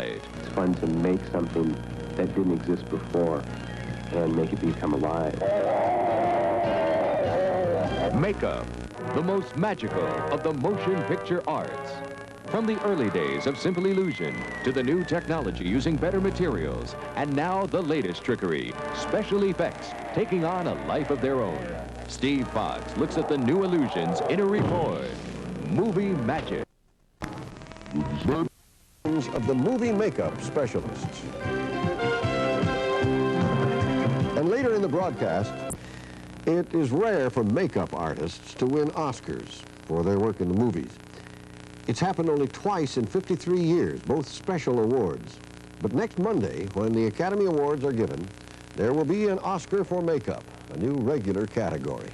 It's fun to make something that didn't exist before and make it become alive. Makeup, the most magical of the motion picture arts. From the early days of simple illusion to the new technology using better materials, and now the latest trickery, special effects taking on a life of their own. Steve Fox looks at the new illusions in a report, Movie Magic. Of the movie makeup specialists. And later in the broadcast, it is rare for makeup artists to win Oscars for their work in the movies. It's happened only twice in 53 years, both special awards. But next Monday, when the Academy Awards are given, there will be an Oscar for makeup, a new regular category.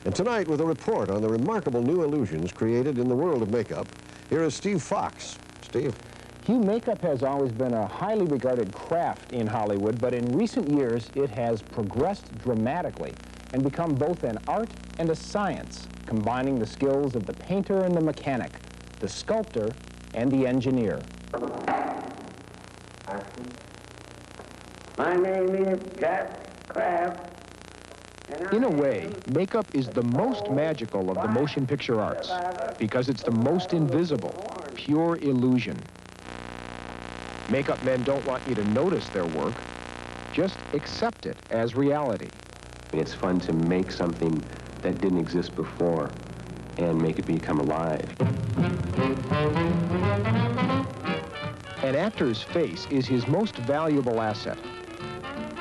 And tonight, with a report on the remarkable new illusions created in the world of makeup, here is Steve Fox. Steve. Hugh, makeup has always been a highly regarded craft in Hollywood, but in recent years it has progressed dramatically and become both an art and a science, combining the skills of the painter and the mechanic, the sculptor and the engineer. My name is Jack Kraft. In a way, makeup is the most magical of the motion picture arts because it's the most invisible, pure illusion. Makeup men don't want you to notice their work, just accept it as reality. It's fun to make something that didn't exist before and make it become alive. An actor's face is his most valuable asset,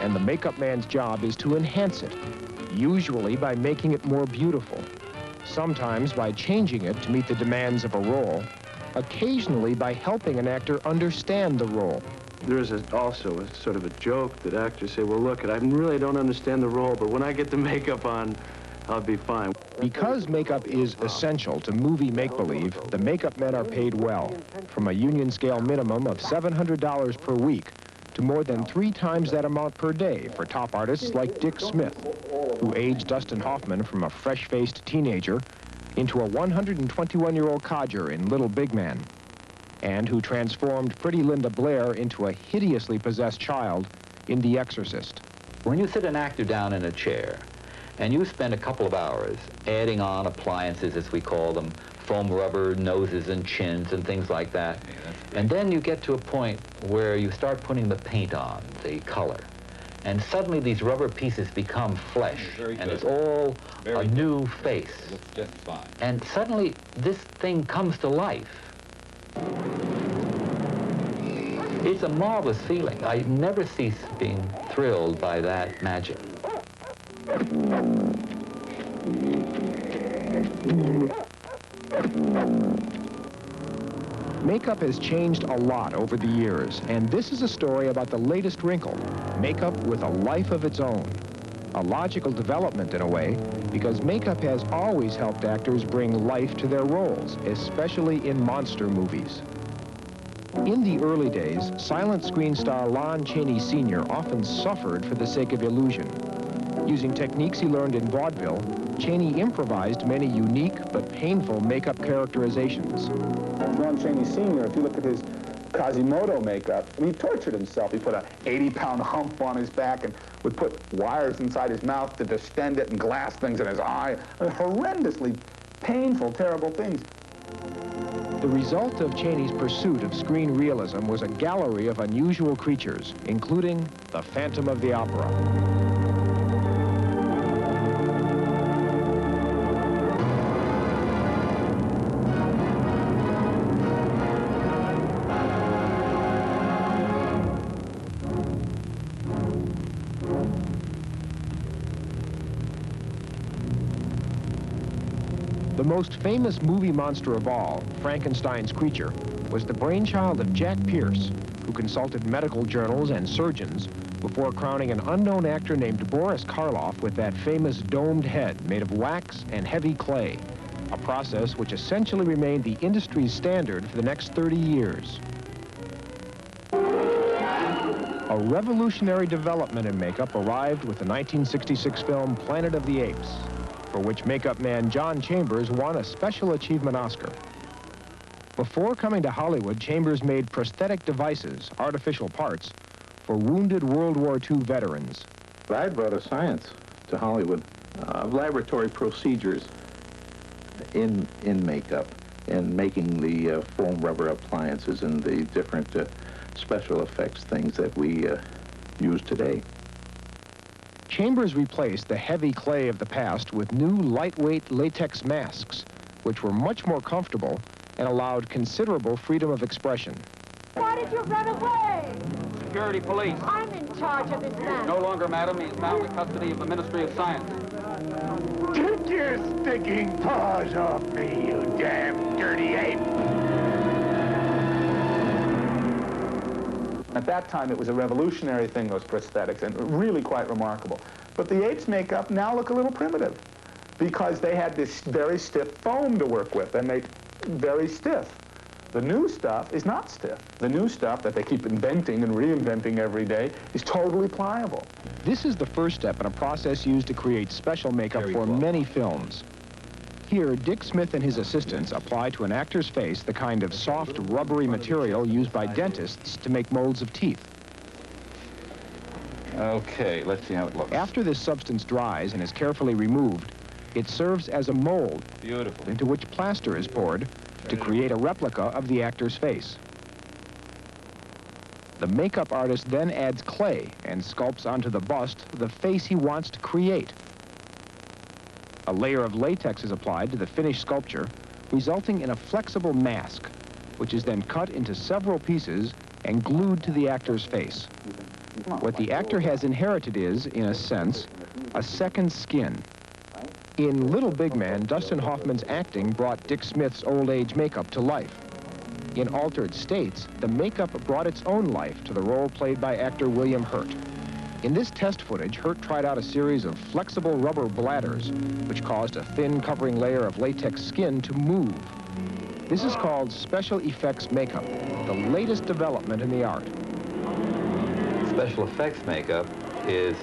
and the makeup man's job is to enhance it, usually by making it more beautiful, sometimes by changing it to meet the demands of a role, occasionally by helping an actor understand the role. There's also a sort of a joke that actors say, well, look, I really don't understand the role, but when I get the makeup on, I'll be fine. Because makeup is essential to movie make-believe, the makeup men are paid well, from a union scale minimum of $700 per week to more than 3 times that amount per day for top artists like Dick Smith, who aged Dustin Hoffman from a fresh-faced teenager into a 121-year-old codger in Little Big Man, and who transformed pretty Linda Blair into a hideously possessed child in The Exorcist. When you sit an actor down in a chair and you spend a couple of hours adding on appliances, as we call them, foam rubber noses and chins and things like that, and then you get to a point where you start putting the paint on, the color, and suddenly these rubber pieces become flesh, and it's all a new face. Just fine. And suddenly this thing comes to life. It's a marvelous feeling. I never cease being thrilled by that magic. Makeup has changed a lot over the years, and this is a story about the latest wrinkle, makeup with a life of its own. A logical development in a way, because makeup has always helped actors bring life to their roles, especially in monster movies. In the early days, silent screen star Lon Chaney Sr. often suffered for the sake of illusion. Using techniques he learned in vaudeville, Chaney improvised many unique but painful makeup characterizations. Lon Chaney Sr., if you look at his Quasimodo makeup, he tortured himself. He put an 80-pound hump on his back and would put wires inside his mouth to distend it and glass things in his eye. Horrendously painful, terrible things. The result of Chaney's pursuit of screen realism was a gallery of unusual creatures, including the Phantom of the Opera. The most famous movie monster of all, Frankenstein's creature, was the brainchild of Jack Pierce, who consulted medical journals and surgeons before crowning an unknown actor named Boris Karloff with that famous domed head made of wax and heavy clay, a process which essentially remained the industry's standard for the next 30 years. A revolutionary development in makeup arrived with the 1966 film Planet of the Apes, for which makeup man John Chambers won a Special Achievement Oscar. Before coming to Hollywood, Chambers made prosthetic devices, artificial parts, for wounded World War II veterans. I brought a science to Hollywood, laboratory procedures in makeup and making the foam rubber appliances and the different special effects things that we use today. Chambers replaced the heavy clay of the past with new lightweight latex masks, which were much more comfortable and allowed considerable freedom of expression. Why did you run away? Security police. I'm in charge of this man. No longer, madam. He is now in the custody of the Ministry of Science. Take your stinking paws off me, you damn dirty ape! At that time, it was a revolutionary thing, those prosthetics, and really quite remarkable. But the apes' makeup now look a little primitive because they had this very stiff foam to work with, and they very stiff. The new stuff is not stiff. The new stuff that they keep inventing and reinventing every day is totally pliable. This is the first step in a process used to create special makeup for many films. Here, Dick Smith and his assistants apply to an actor's face the kind of soft, rubbery material used by dentists to make molds of teeth. Okay, let's see how it looks. After this substance dries and is carefully removed, it serves as a mold into which plaster is poured to create a replica of the actor's face. The makeup artist then adds clay and sculpts onto the bust the face he wants to create. A layer of latex is applied to the finished sculpture, resulting in a flexible mask, which is then cut into several pieces and glued to the actor's face. What the actor has inherited is, in a sense, a second skin. In Little Big Man, Dustin Hoffman's acting brought Dick Smith's old age makeup to life. In Altered States, the makeup brought its own life to the role played by actor William Hurt. In this test footage, Hurt tried out a series of flexible rubber bladders, which caused a thin covering layer of latex skin to move. This is called special effects makeup, the latest development in the art. Special effects makeup is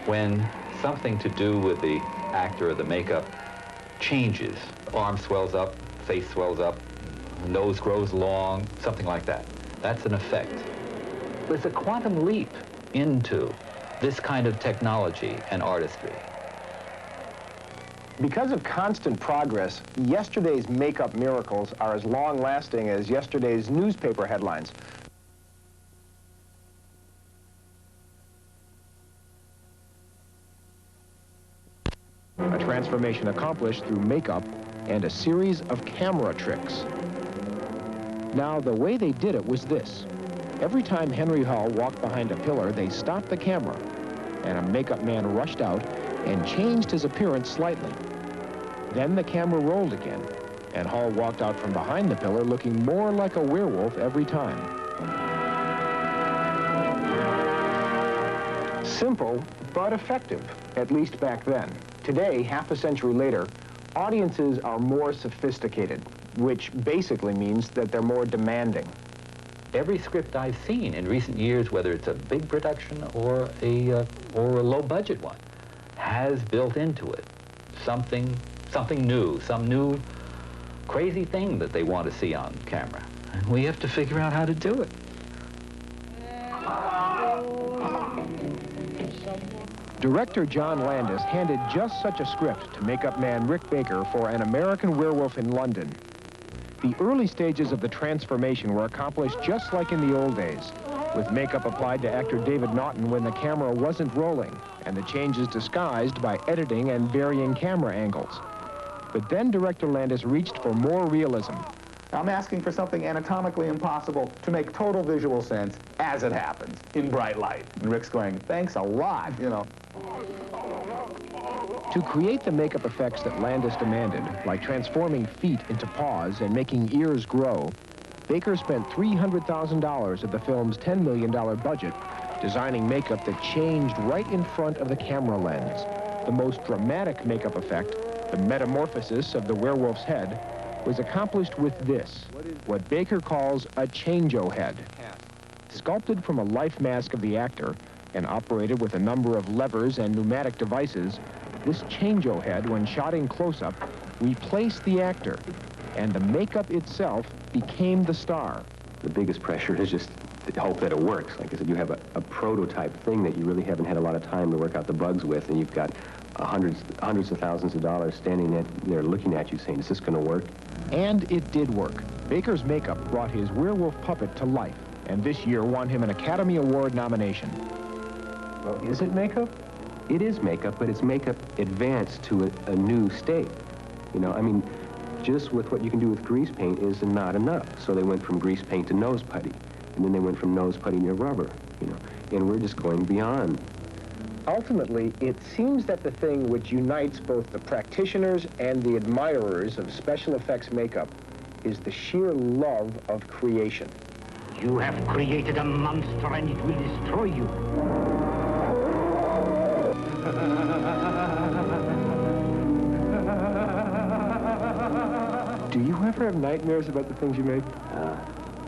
when something to do with the actor or the makeup changes. Arm swells up, face swells up, nose grows long, something like that. That's an effect. It's a quantum leap into this kind of technology and artistry. Because of constant progress, yesterday's makeup miracles are as long-lasting as yesterday's newspaper headlines. A transformation accomplished through makeup and a series of camera tricks. Now, the way they did it was this. Every time Henry Hull walked behind a pillar, they stopped the camera, and a makeup man rushed out and changed his appearance slightly. Then the camera rolled again, and Hull walked out from behind the pillar looking more like a werewolf every time. Simple, but effective, at least back then. Today, half a century later, audiences are more sophisticated, which basically means that they're more demanding. Every script I've seen in recent years, whether it's a big production or a low-budget one, has built into it something new, some new crazy thing that they want to see on camera. And we have to figure out how to do it. Director John Landis handed just such a script to makeup man Rick Baker for An American Werewolf in London. The early stages of the transformation were accomplished just like in the old days, with makeup applied to actor David Naughton when the camera wasn't rolling, and the changes disguised by editing and varying camera angles. But then director Landis reached for more realism. I'm asking for something anatomically impossible to make total visual sense as it happens, in bright light. And Rick's going, thanks a lot, you know. To create the makeup effects that Landis demanded, like transforming feet into paws and making ears grow, Baker spent $300,000 of the film's $10 million budget designing makeup that changed right in front of the camera lens. The most dramatic makeup effect, the metamorphosis of the werewolf's head, was accomplished with this, what Baker calls a change-o head. Sculpted from a life mask of the actor and operated with a number of levers and pneumatic devices, this change-o head, when shot in close-up, replaced the actor, and the makeup itself became the star. The biggest pressure is just to hope that it works. Like I said, you have a prototype thing that you really haven't had a lot of time to work out the bugs with, and you've got hundreds of thousands of dollars standing there looking at you saying, is this going to work? And it did work. Baker's makeup brought his werewolf puppet to life, and this year won him an Academy Award nomination. Well, is it makeup? It is makeup, but it's makeup advanced to a new state. You know, I mean, just with what you can do with grease paint is not enough. So they went from grease paint to nose putty, and then they went from nose putty to rubber, you know, and we're just going beyond. Ultimately, it seems that the thing which unites both the practitioners and the admirers of special effects makeup is the sheer love of creation. You have created a monster and it will destroy you. Do you ever have nightmares about the things you make?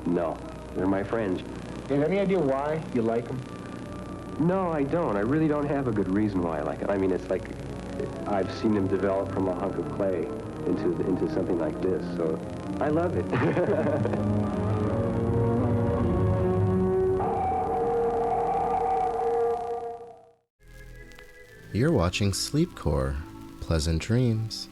No. They're my friends. Do you have any idea why you like them? No, I don't. I really don't have a good reason why I like it. I mean, it's like I've seen them develop from a hunk of clay into something like this, so I love it. You're watching Sleepcore. Pleasant dreams.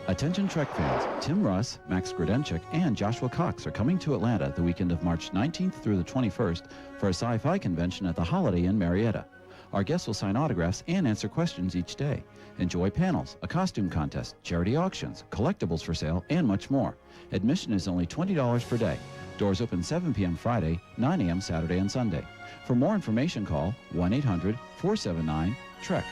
Attention Trek fans, Tim Russ, Max Grodenchik, and Joshua Cox are coming to Atlanta the weekend of March 19th through the 21st for a sci-fi convention at the Holiday Inn Marietta. Our guests will sign autographs and answer questions each day. Enjoy panels, a costume contest, charity auctions, collectibles for sale, and much more. Admission is only $20 per day. Doors open 7 p.m. Friday, 9 a.m. Saturday and Sunday. For more information, call 1-800-479-TREK.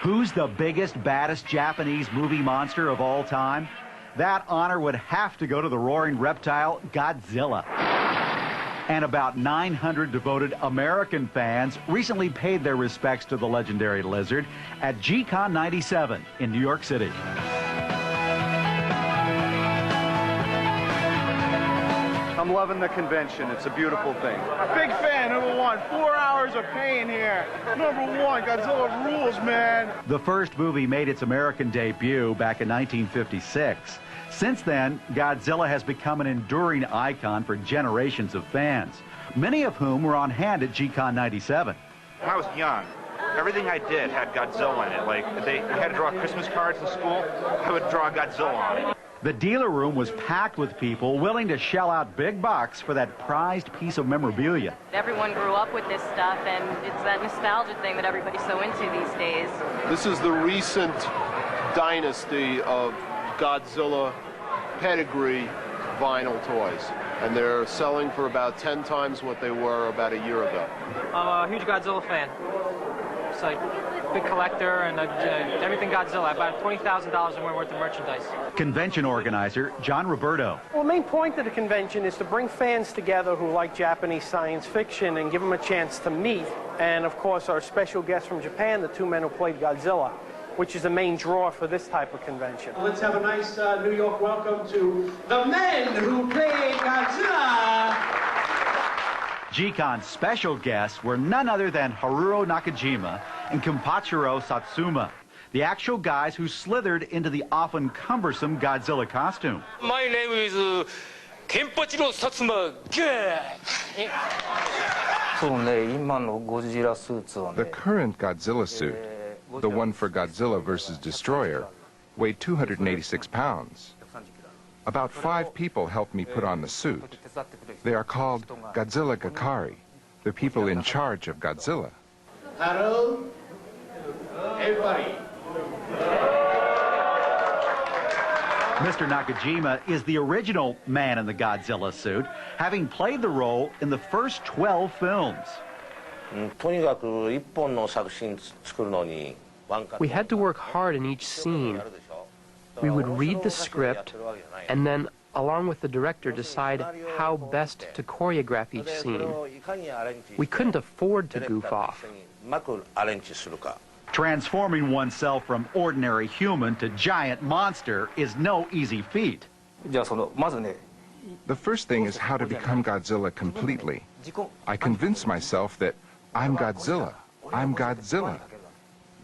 Who's the biggest, baddest Japanese movie monster of all time? That honor would have to go to the roaring reptile, Godzilla. And about 900 devoted American fans recently paid their respects to the legendary lizard at G-Con 97 in New York City. I'm loving the convention. It's a beautiful thing. Big fan, number one. 4 hours of pain here. Number one, Godzilla rules, man. The first movie made its American debut back in 1956. Since then, Godzilla has become an enduring icon for generations of fans, many of whom were on hand at G-Con 97. When I was young, everything I did had Godzilla in it. Like, we had to draw Christmas cards in school, I would draw Godzilla on it. The dealer room was packed with people willing to shell out big bucks for that prized piece of memorabilia. Everyone grew up with this stuff, and it's that nostalgia thing that everybody's so into these days. This is the recent dynasty of Godzilla pedigree vinyl toys, and they're selling for about 10 times what they were about a year ago. I'm a huge Godzilla fan. It's like a big collector and everything Godzilla. I bought $20,000 and more worth of merchandise. Convention organizer John Roberto. Well, the main point of the convention is to bring fans together who like Japanese science fiction and give them a chance to meet. And of course, our special guests from Japan, the two men who played Godzilla, which is the main draw for this type of convention. Let's have a nice New York welcome to the men who played Godzilla. G-Con's special guests were none other than Haruo Nakajima and Kenpachiro Satsuma, the actual guys who slithered into the often cumbersome Godzilla costume. My name is Kenpachiro Satsuma. The current Godzilla suit, the one for Godzilla vs. Destroyer, weighed 286 pounds. About 5 people helped me put on the suit. They are called Godzilla Gakari, the people in charge of Godzilla. Hello, everybody. Mr. Nakajima is the original man in the Godzilla suit, having played the role in the first 12 films. We had to work hard in each scene. We would read the script and then, along with the director, decide how best to choreograph each scene. We couldn't afford to goof off. Transforming oneself from ordinary human to giant monster is no easy feat. The first thing is how to become Godzilla completely. I convince myself that I'm Godzilla. I'm Godzilla.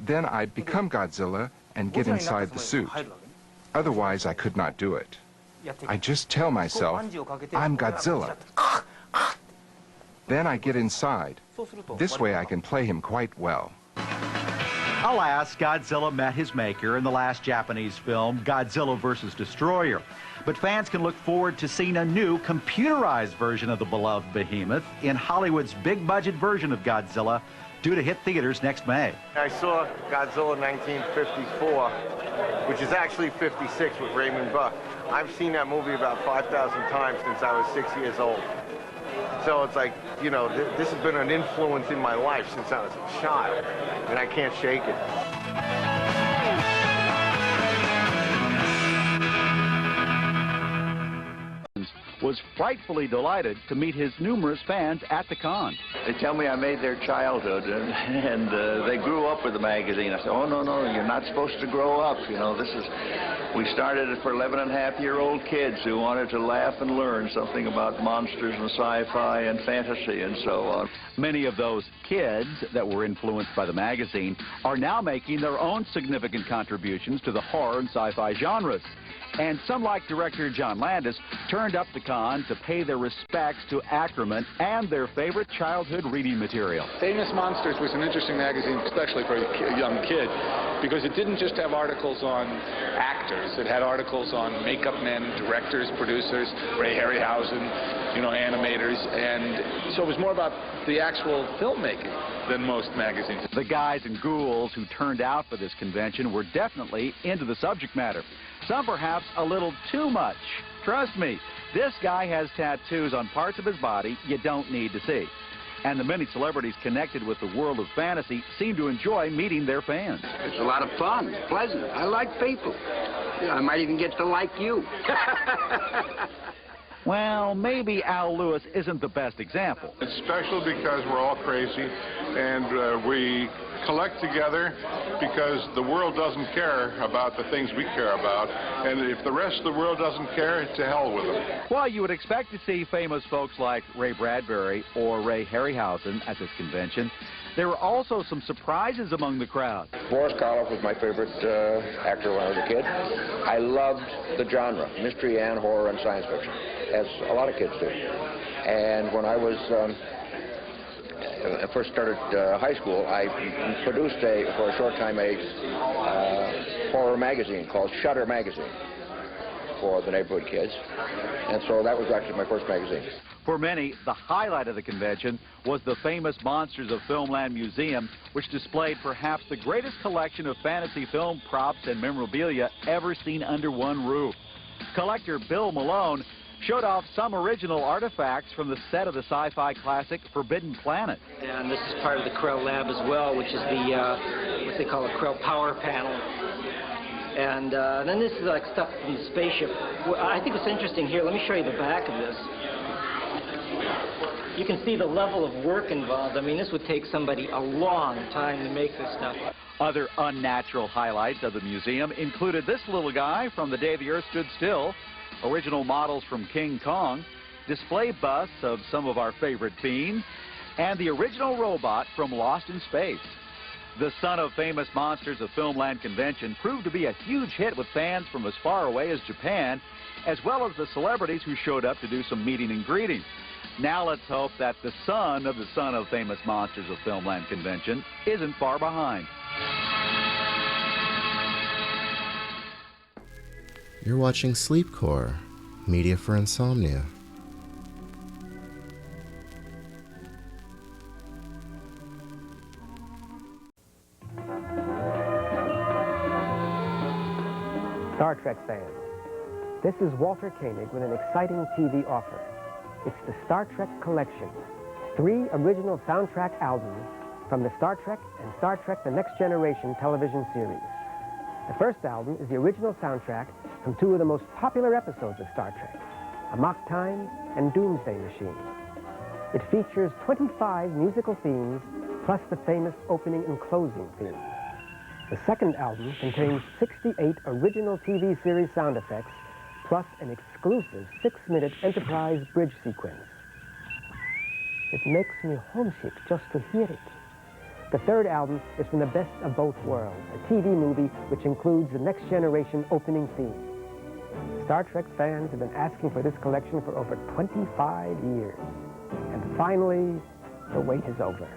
Then I'd become Godzilla and get inside the suit. Otherwise, I could not do it. I just tell myself, I'm Godzilla. Then I get inside. This way I can play him quite well. Alas, Godzilla met his maker in the last Japanese film, Godzilla vs. Destroyer. But fans can look forward to seeing a new computerized version of the beloved behemoth in Hollywood's big-budget version of Godzilla, due to hit theaters next May. I saw Godzilla 1954, which is actually 56 with Raymond Buck. I've seen that movie about 5,000 times since I was 6 years old. So it's like, you know, this has been an influence in my life since I was a child, and I can't shake it. Was frightfully delighted to meet his numerous fans at the con. They tell me I made their childhood, and they grew up with the magazine. I said, oh, no, you're not supposed to grow up. You know, we started it for 11-and-a-half-year-old kids who wanted to laugh and learn something about monsters and sci-fi and fantasy and so on. Many of those kids that were influenced by the magazine are now making their own significant contributions to the horror and sci-fi genres. And some, like director John Landis, turned up the con to pay their respects to Ackerman and their favorite childhood reading material. Famous Monsters was an interesting magazine, especially for a young kid, because it didn't just have articles on actors. It had articles on makeup men, directors, producers, Ray Harryhausen, you know, animators, and so it was more about the actual filmmaking than most magazines. The guys and ghouls who turned out for this convention were definitely into the subject matter. Some perhaps a little too much. Trust me, this guy has tattoos on parts of his body you don't need to see. And the many celebrities connected with the world of fantasy seem to enjoy meeting their fans. It's a lot of fun. It's pleasant. I like people. I might even get to like you. Well, maybe Al Lewis isn't the best example. It's special because we're all crazy, and we collect together because the world doesn't care about the things we care about, and if the rest of the world doesn't care, to hell with them. Well, you would expect to see famous folks like Ray Bradbury or Ray Harryhausen at this convention. There were also some surprises among the crowd. Boris Karloff was my favorite actor when I was a kid. I loved the genre, mystery and horror and science fiction, as a lot of kids do. And when I was first started high school, I produced for a short time a horror magazine called Shudder Magazine for the neighborhood kids. And so that was actually my first magazine. For many, the highlight of the convention was the famous Monsters of Filmland Museum, which displayed perhaps the greatest collection of fantasy film props and memorabilia ever seen under one roof. Collector Bill Malone showed off some original artifacts from the set of the sci-fi classic Forbidden Planet. And this is part of the Krell lab as well, which is the, what they call a Krell power panel. And then this is like stuff from the spaceship. I think it's interesting here. Let me show you the back of this. You can see the level of work involved. I mean, this would take somebody a long time to make this stuff. Other unnatural highlights of the museum included this little guy from The Day the Earth Stood Still, original models from King Kong, display busts of some of our favorite fiends, and the original robot from Lost in Space. The son of famous Monsters of Filmland convention proved to be a huge hit with fans from as far away as Japan, as well as the celebrities who showed up to do some meeting and greeting. Now let's hope that the son of famous Monsters of Filmland convention isn't far behind. You're watching Sleepcore, media for insomnia. Star Trek fans, this is Walter Koenig with an exciting TV offer. It's the Star Trek Collection, 3 original soundtrack albums from the Star Trek and Star Trek The Next Generation television series. The first album is the original soundtrack from 2 of the most popular episodes of Star Trek, Amok Time and Doomsday Machine. It features 25 musical themes, plus the famous opening and closing theme. The second album contains 68 original TV series sound effects, plus an exclusive 6-minute Enterprise bridge sequence. It makes me homesick just to hear it. The third album is from the Best of Both Worlds, a TV movie which includes the Next Generation opening theme. Star Trek fans have been asking for this collection for over 25 years. And finally, the wait is over.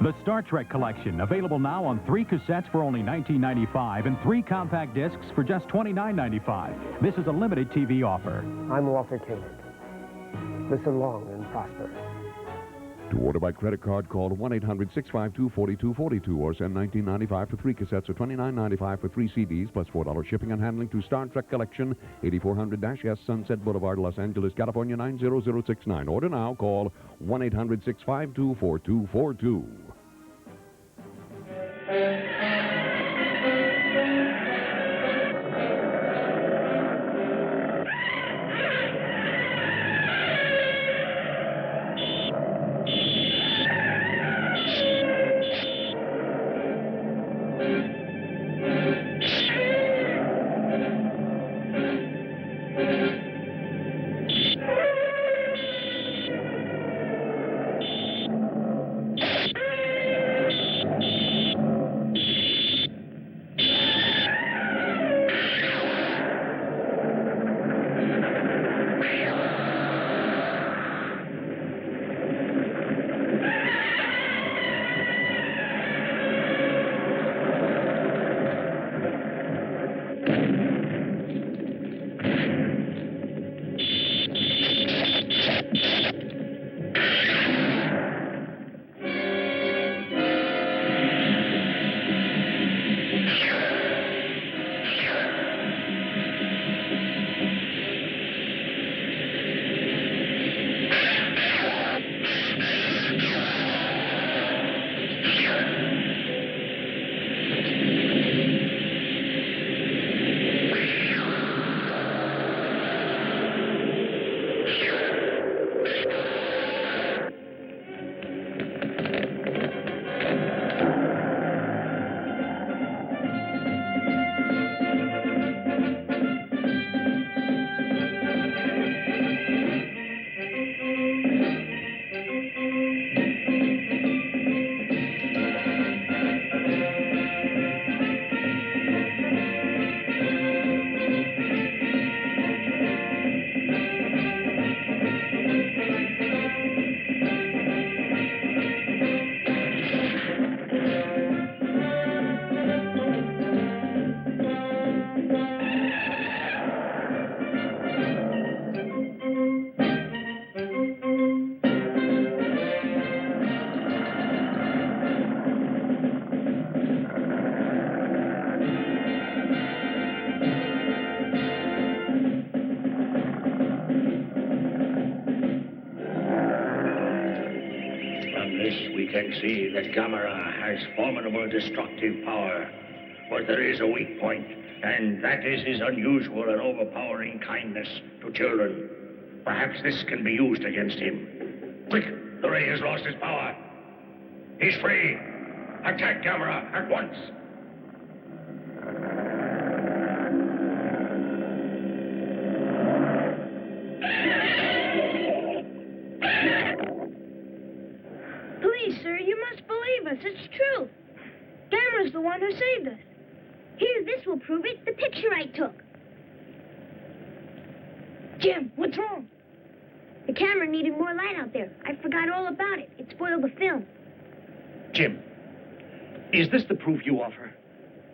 The Star Trek Collection, available now on 3 cassettes for only $19.95 and 3 compact discs for just $29.95. This is a limited TV offer. I'm Walter Koenig. Listen long and prosper. To order by credit card, call 1-800-652-4242 or send $19.95 for 3 cassettes or $29.95 for 3 CDs, plus $4 shipping and handling to Star Trek Collection, 8400-S Sunset Boulevard, Los Angeles, California, 90069. Order now. Call 1-800-652-4242. can see that Gamera has formidable destructive power. But there is a weak point, and that is his unusual and overpowering kindness to children. Perhaps this can be used against him. Quick, the ray has lost its power. He's free. Attack Gamera at once. Please, sir, you must believe us. It's true. Gamera's the one who saved us. Here, this will prove it. The picture I took. Jim, what's wrong? The camera needed more light out there. I forgot all about it. It spoiled the film. Jim, is this the proof you offer?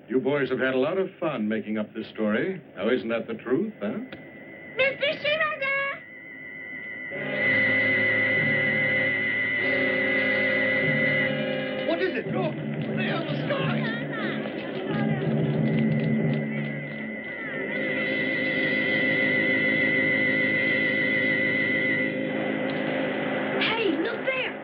You boys have had a lot of fun making up this story. Now, isn't that the truth, huh? Mr. Shinoda! it! Look! There in the sky! Hey, look there!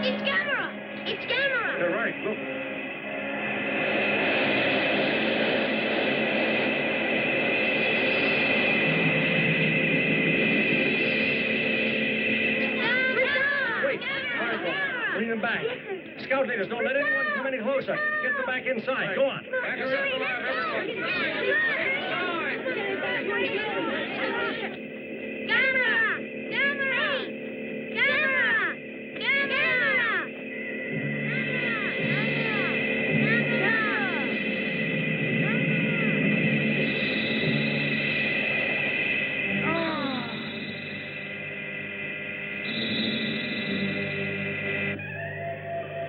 It's Gamera! It's Gamera! You're right, look. Bring them back. Scout leaders, don't let anyone come any closer. Get them back inside. Go on.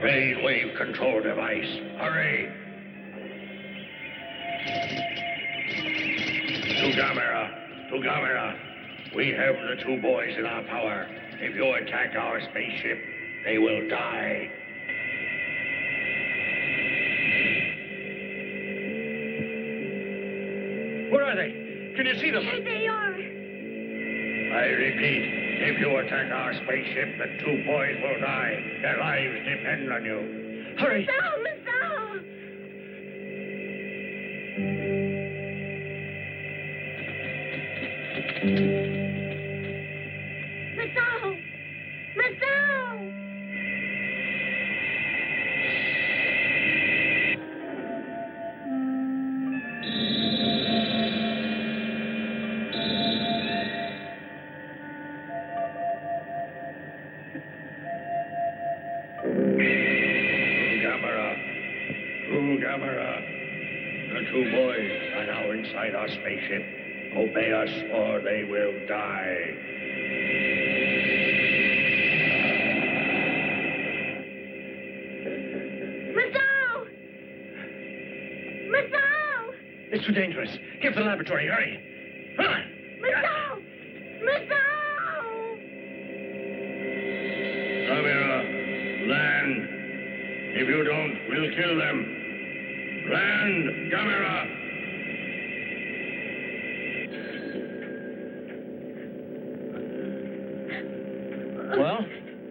Phase wave control device. Hurry. To Gamera. We have the two boys in our power. If you attack our spaceship, they will die. Where are they? Can you see them? Here they are. I repeat, if you attack our spaceship, the two boys will die. Their lives depend on you. Hurry! Masao! Masao! Masao! Gamera. The two boys are now inside our spaceship. Obey us or they will die. Masao! Masao! It's too dangerous. Get to the laboratory. Hurry. Run! Masao! Masao! Gamera, land. If you don't, we'll kill them. Land, Gamera! Well?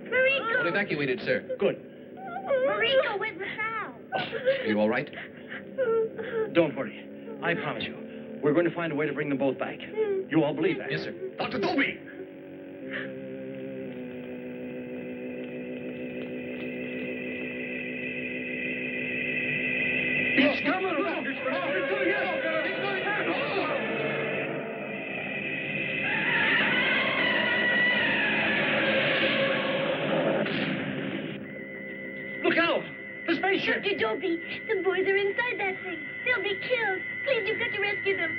Mariko! All evacuated, sir. Good. Mariko, where's Masao? Are you all right? Don't worry. I promise you. We're going to find a way to bring them both back. You all believe that? Yes, sir. Dr. Toby! It's coming! Look out! The spaceship! Dr. Dopey, the boys are inside that thing. They'll be killed. Please, you've got to rescue them.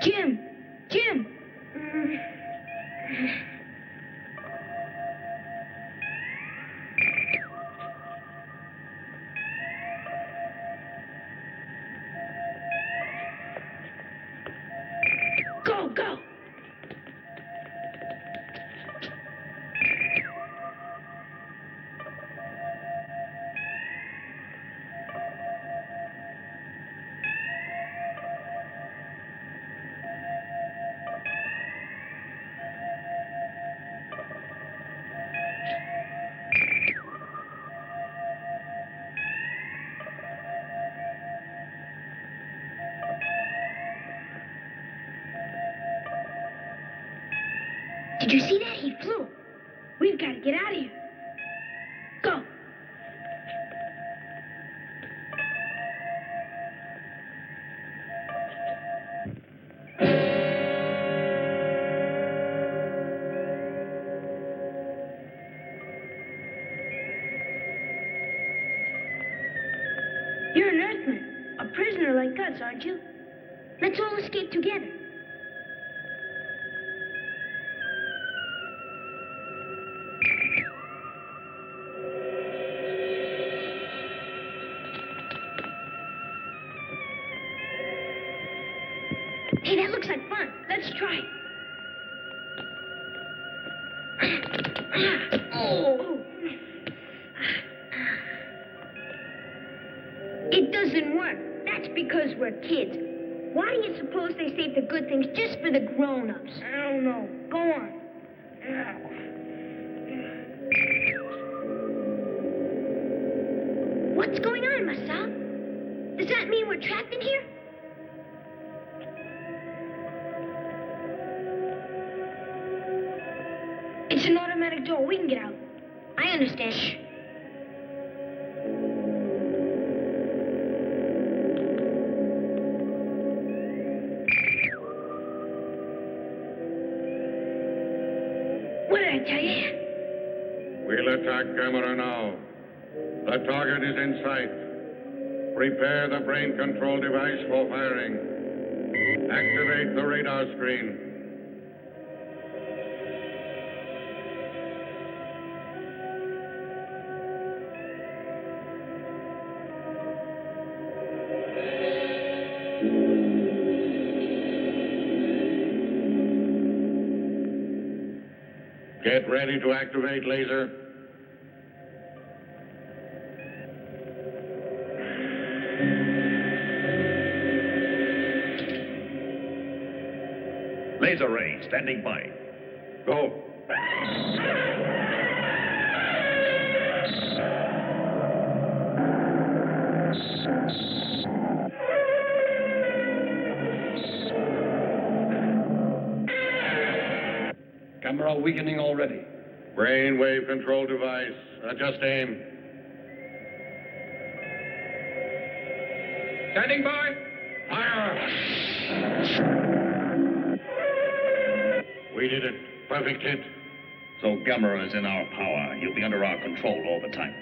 Jim! Jim! Go, go! Did you see that? He flew. We've got to get out of here. Go. You're an Earthman, a prisoner like us, aren't you? Let's all escape together. Hey, that looks like fun. Let's try it. Oh. It doesn't work. That's because we're kids. Why do you suppose they save the good things just for the grown-ups? I don't know. Go on. What's going on, Masal? Does that mean we're trapped in here? It's an automatic door. We can get out. I understand. Shh. What did I tell you? We'll attack Gamera now. The target is in sight. Prepare the brain control device for firing. Activate the radar screen. Get ready to activate laser. Laser ray standing by. Go. Gamera weakening already. Brainwave control device. Adjust aim. Standing by. Fire! We did it. Perfect hit. So Gamera is in our power. He'll be under our control all the time.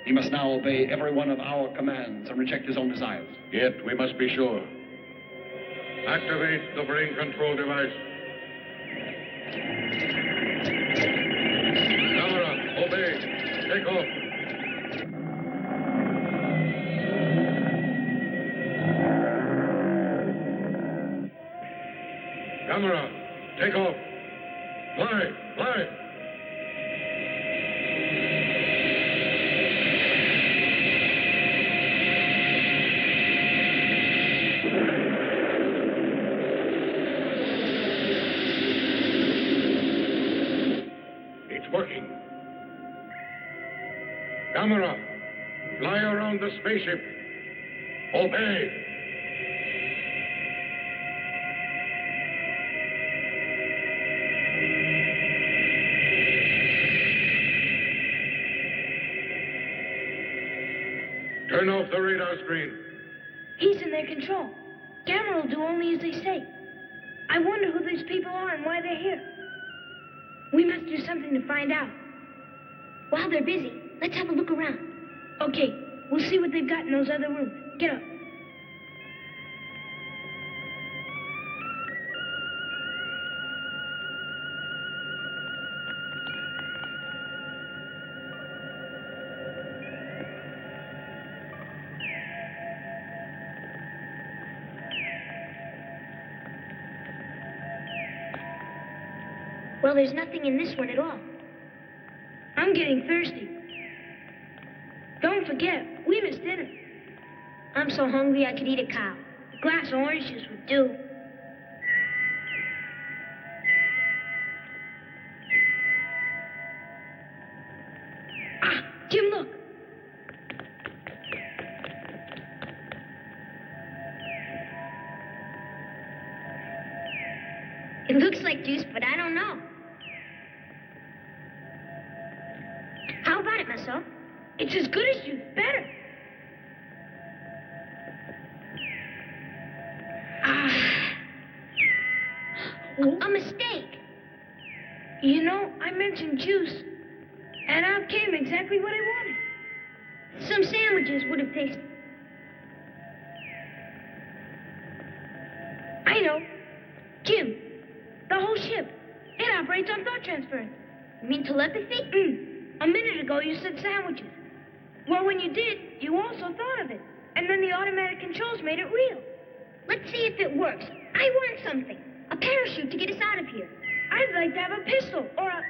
He must now obey every one of our commands and reject his own desires. Yet we must be sure. Activate the brain control device. Gamera, obey. Take off. Gamera, take off. Fly, fly. It's working. Gamera, fly around the spaceship. Obey. Turn off the radar screen. He's in their control. Gamera will do only as they say. I wonder who these people are and why they're here. We must do something to find out. While they're busy, let's have a look around. Okay, we'll see what they've got in those other rooms. Get up. Well, there's nothing in this one at all. I'm getting thirsty. Don't forget, we missed dinner. I'm so hungry I could eat a cow. A glass of orange juice would do. Ah, Jim, look. It looks like juice, but I don't know. How about it, Marcel? It's as good as juice, better. A mistake. You know, I mentioned juice, and out came exactly what I wanted. Some sandwiches would have tasted. transferring. You mean telepathy? A minute ago you said sandwiches. Well, when you did, you also thought of it. And then the automatic controls made it real. Let's see if it works. I want something. A parachute to get us out of here. I'd like to have a pistol or a...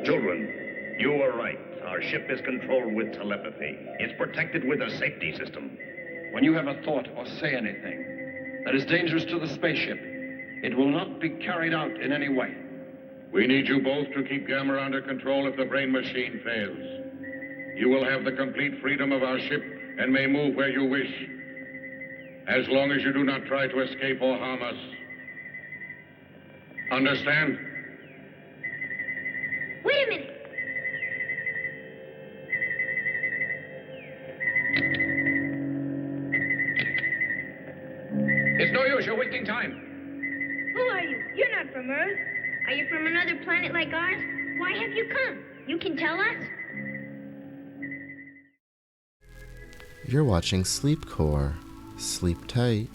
Children, you were right. Our ship is controlled with telepathy. It's protected with a safety system. When you have a thought or say anything that is dangerous to the spaceship, it will not be carried out in any way. We need you both to keep Gamera under control if the brain machine fails. You will have the complete freedom of our ship and may move where you wish, as long as you do not try to escape or harm us. Understand? Wait a minute. It's no use. You're wasting time. Who are you? You're not from Earth. Are you from another planet like ours? Why have you come? You can tell us? You're watching Sleepcore. Sleep tight.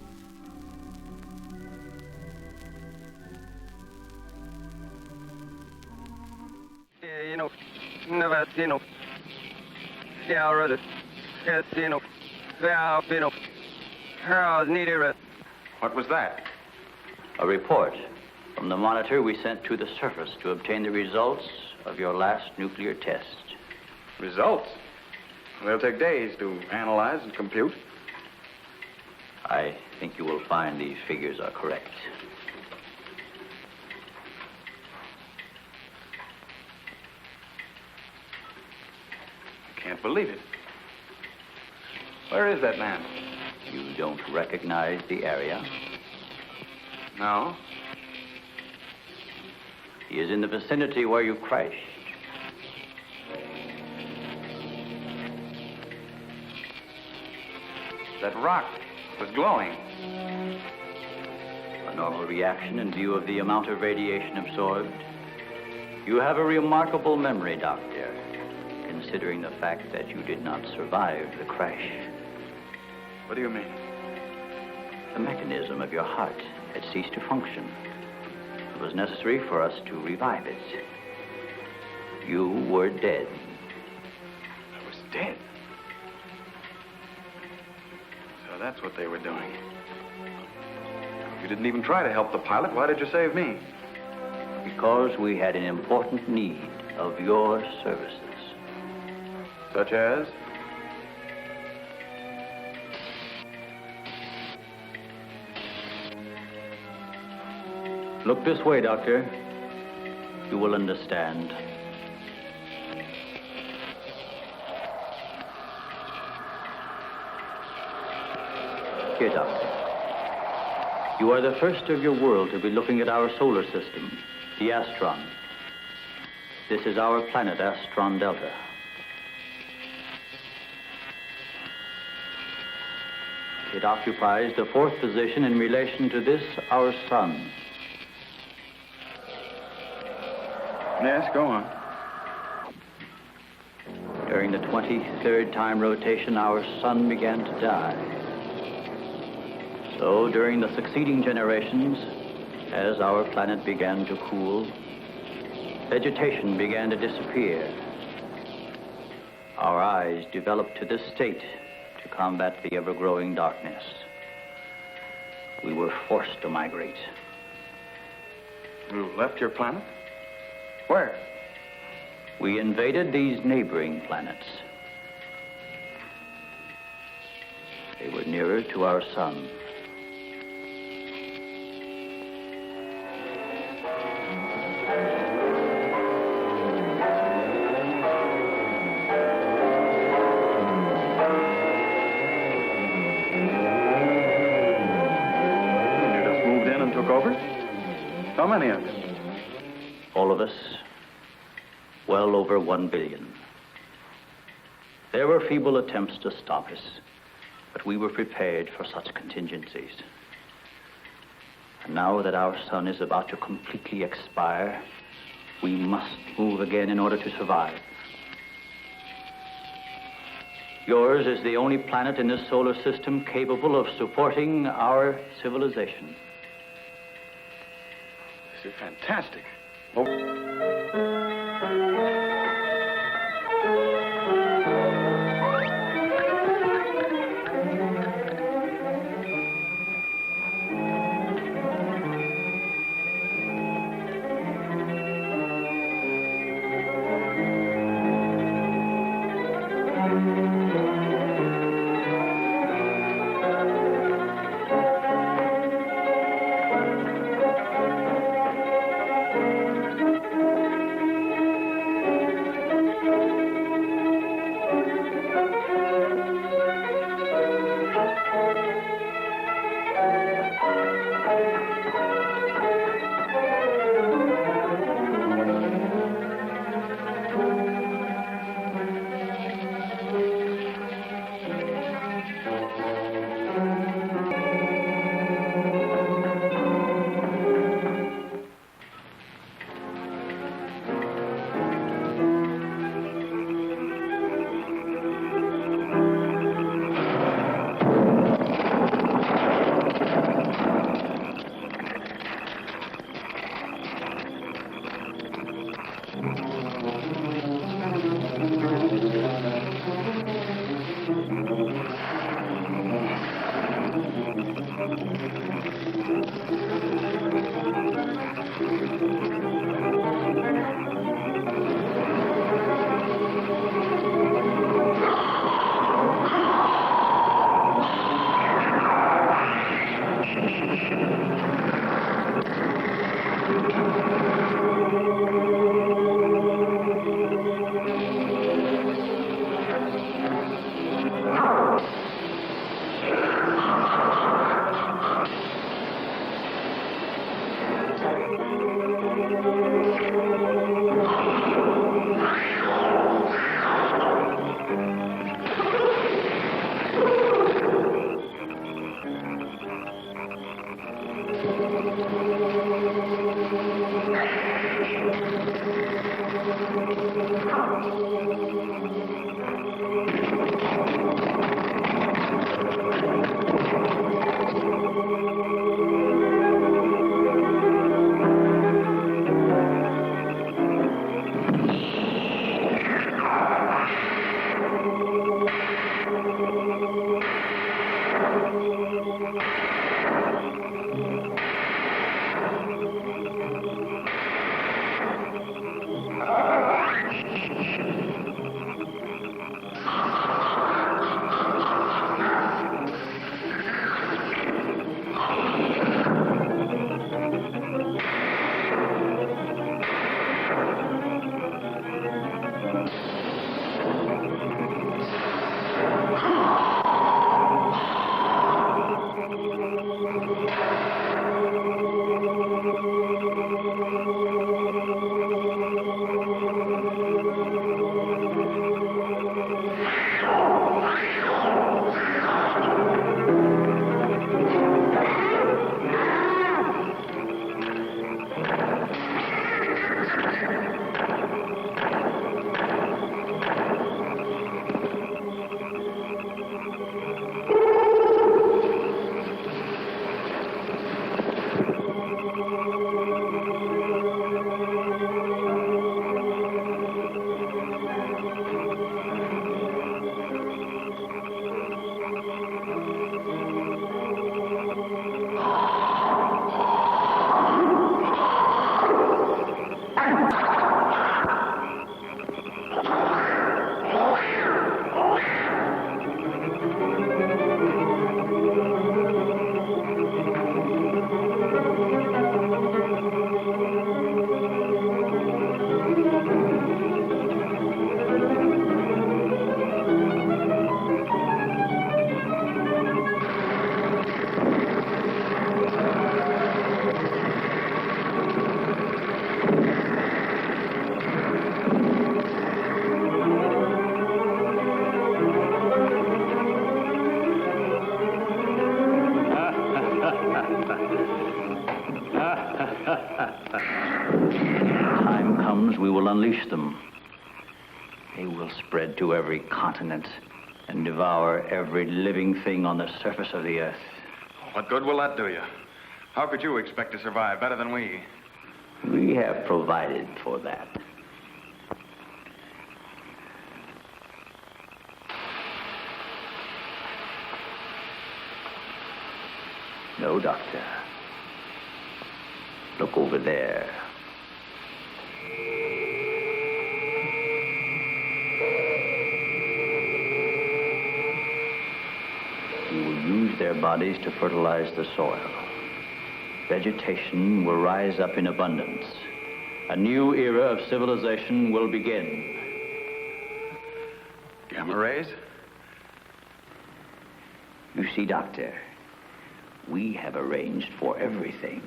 What was that? A report from the monitor we sent to the surface to obtain the results of your last nuclear test. Results? They'll take days to analyze and compute. I think you will find these figures are correct. I can't believe it. Where is that man? You don't recognize the area? No. He is in the vicinity where you crashed. That rock was glowing. A normal reaction in view of the amount of radiation absorbed. You have a remarkable memory, Doctor, considering the fact that you did not survive the crash. What do you mean? The mechanism of your heart had ceased to function. It was necessary for us to revive it. You were dead. I was dead? So that's what they were doing. You didn't even try to help the pilot. Why did you save me? Because we had an important need of your services. Such as? Look this way, Doctor. You will understand. Here, Doctor. You are the first of your world to be looking at our solar system, the Astron. This is our planet, Astron Delta. It occupies the fourth position in relation to this, our sun. Yes, go on. During the 23rd time rotation, our sun began to die. So, during the succeeding generations, as our planet began to cool, vegetation began to disappear. Our eyes developed to this state to combat the ever-growing darkness. We were forced to migrate. You left your planet? Where? We invaded these neighboring planets. They were nearer to our sun. You just moved in and took over? How many of you? All of us. well over 1 billion. There were feeble attempts to stop us, but we were prepared for such contingencies. And now that our sun is about to completely expire, we must move again in order to survive. Yours is the only planet in this solar system capable of supporting our civilization. This is fantastic. Time comes, we will unleash them. They will spread to every continent and devour every living thing on the surface of the earth. What good will that do you? How could you expect to survive better than we? We have provided for that. No, Doctor. Look over there. We will use their bodies to fertilize the soil. Vegetation will rise up in abundance. A new era of civilization will begin. Gamma rays? You see, Doctor, we have arranged for everything.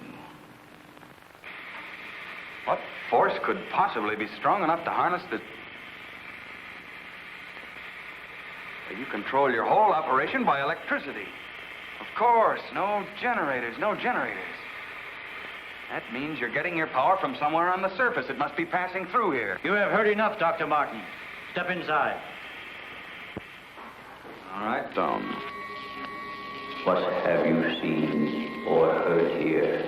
What force could possibly be strong enough to harness the... You control your whole operation by electricity. Of course, no generators. That means you're getting your power from somewhere on the surface. It must be passing through here. You have heard enough, Dr. Martin. Step inside. All right, Tom. What have you seen or heard here?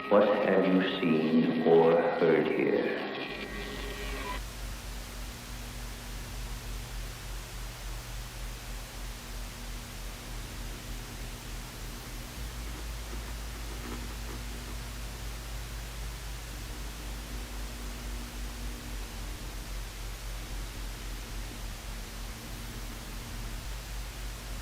What have you seen or heard here?